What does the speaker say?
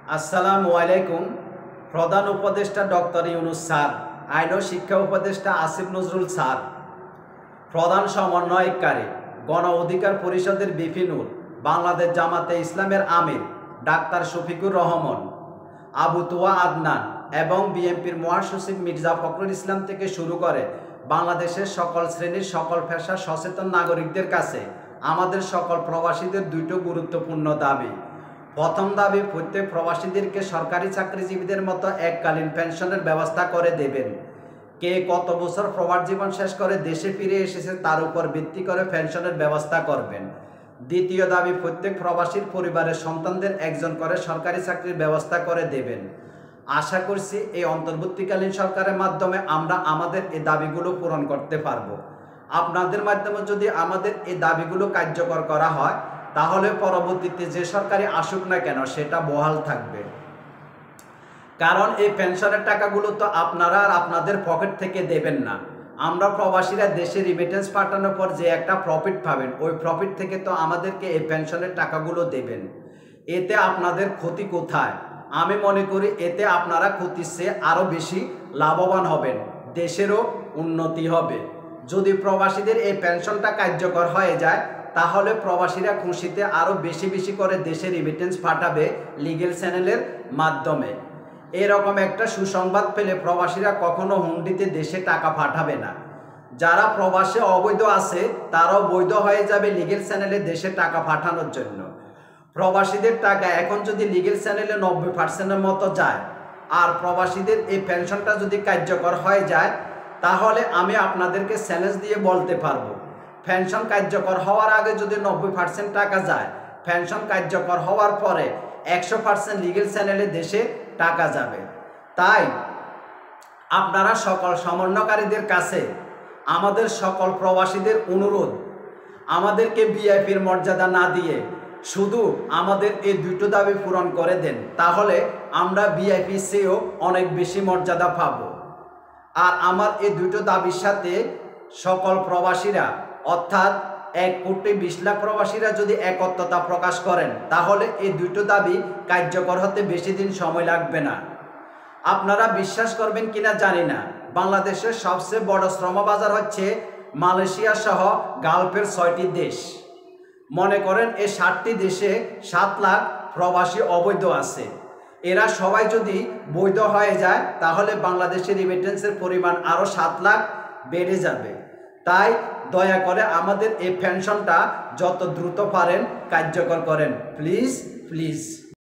আসসালামু আলাইকুম। প্রধান উপদেষ্টা ডক্টর ইউনূস স্যার, আইন ও শিক্ষা উপদেষ্টা আসিফ নজরুল স্যার, প্রধান সমন্বয়কারী গণ অধিকার পরিষদের বিপি নূর, বাংলাদেশ জামাতে ইসলামের আমির ডাক্তার শফিকুর রহমান, আবু তোয়া আদনান এবং বিএনপির মহাসচিব মির্জা ফখরুল ইসলাম থেকে শুরু করে বাংলাদেশের সকল শ্রেণীর সকল পেশার সচেতন নাগরিকদের কাছে আমাদের সকল প্রবাসীদের দুটো গুরুত্বপূর্ণ দাবি। প্রথম দাবি, প্রত্যেক প্রবাসীদেরকে সরকারি চাকরিজীবীদের মতো এককালীন পেনশনের ব্যবস্থা করে দেবেন। কে কত বছর প্রবাস জীবন শেষ করে দেশে ফিরে এসেছে তার উপর ভিত্তি করে পেনশনের ব্যবস্থা করবেন। দ্বিতীয় দাবি, প্রত্যেক প্রবাসীর পরিবারের সন্তানদের একজন করে সরকারি চাকরির ব্যবস্থা করে দেবেন। আশা করছি এই অন্তর্বর্তীকালীন সরকারের মাধ্যমে আমরা আমাদের এই দাবিগুলো পূরণ করতে পারব। আপনাদের মাধ্যমে যদি আমাদের এই দাবিগুলো কার্যকর করা হয় তাহলে পরবর্তীতে যে সরকারি আসুক না কেন সেটা বহাল থাকবে। কারণ এই পেনশনের টাকাগুলো তো আপনারা আর আপনাদের পকেট থেকে দেবেন না। আমরা প্রবাসীরা দেশে রিমিটেন্স পাঠানোর পর যে একটা প্রফিট পাবেন, ওই প্রফিট থেকে তো আমাদেরকে এই পেনশনের টাকাগুলো দেবেন। এতে আপনাদের ক্ষতি কোথায়? আমি মনে করি এতে আপনারা ক্ষতির চেয়ে আরও বেশি লাভবান হবেন, দেশেরও উন্নতি হবে। যদি প্রবাসীদের এই পেনশনটা কার্যকর হয়ে যায় তাহলে প্রবাসীরা খুশিতে আরও বেশি বেশি করে দেশে রিমিটেন্স পাঠাবে লিগ্যাল চ্যানেলের মাধ্যমে। এরকম একটা সুসংবাদ পেলে প্রবাসীরা কখনো হুন্ডিতে দেশে টাকা পাঠাবে না। যারা প্রবাসে অবৈধ আছে তারাও বৈধ হয়ে যাবে লিগ্যাল চ্যানেলে দেশে টাকা পাঠানোর জন্য। প্রবাসীদের টাকা এখন যদি লিগ্যাল চ্যানেলে 90% মতো যায় আর প্রবাসীদের এই পেনশনটা যদি কার্যকর হয়ে যায় তাহলে আমি আপনাদেরকে চ্যালেঞ্জ দিয়ে বলতে পারবো, পেনশন কার্যকর হওয়ার আগে যদি 90% টাকা যায়, পেনশন কার্যকর হওয়ার পরে 100% লিগ্যাল চ্যানেলে দেশে টাকা যাবে। তাই আপনারা সকল সমন্বয়কারীদের কাছে আমাদের সকল প্রবাসীদের অনুরোধ, আমাদেরকে ভিআইপির মর্যাদা না দিয়ে শুধু আমাদের এই দুটো দাবি পূরণ করে দেন, তাহলে আমরা ভিআইপি চেয়েও অনেক বেশি মর্যাদা পাব। আর আমার এই দুটো দাবির সাথে সকল প্রবাসীরা অর্থাৎ 1,20,00,000 প্রবাসীরা যদি একত্রতা প্রকাশ করেন তাহলে এই দুটো দাবি কার্যকর হতে বেশি দিন সময় লাগবে না। আপনারা বিশ্বাস করবেন কিনা জানি না, বাংলাদেশের সবচেয়ে বড় শ্রমবাজার হচ্ছে মালয়েশিয়া সহ গালফের 6টি দেশ। মনে করেন এই 7টি দেশে 7 লাখ প্রবাসী অবৈধ আছে। এরা সবাই যদি বৈধ হয়ে যায় তাহলে বাংলাদেশের রিমিটেন্সের পরিমাণ আরও 7 লাখ বেড়ে যাবে। তাই দয়া করে আমাদের এই পেনশনটা যত দ্রুত পারেন কার্যকর করেন, প্লিজ প্লিজ।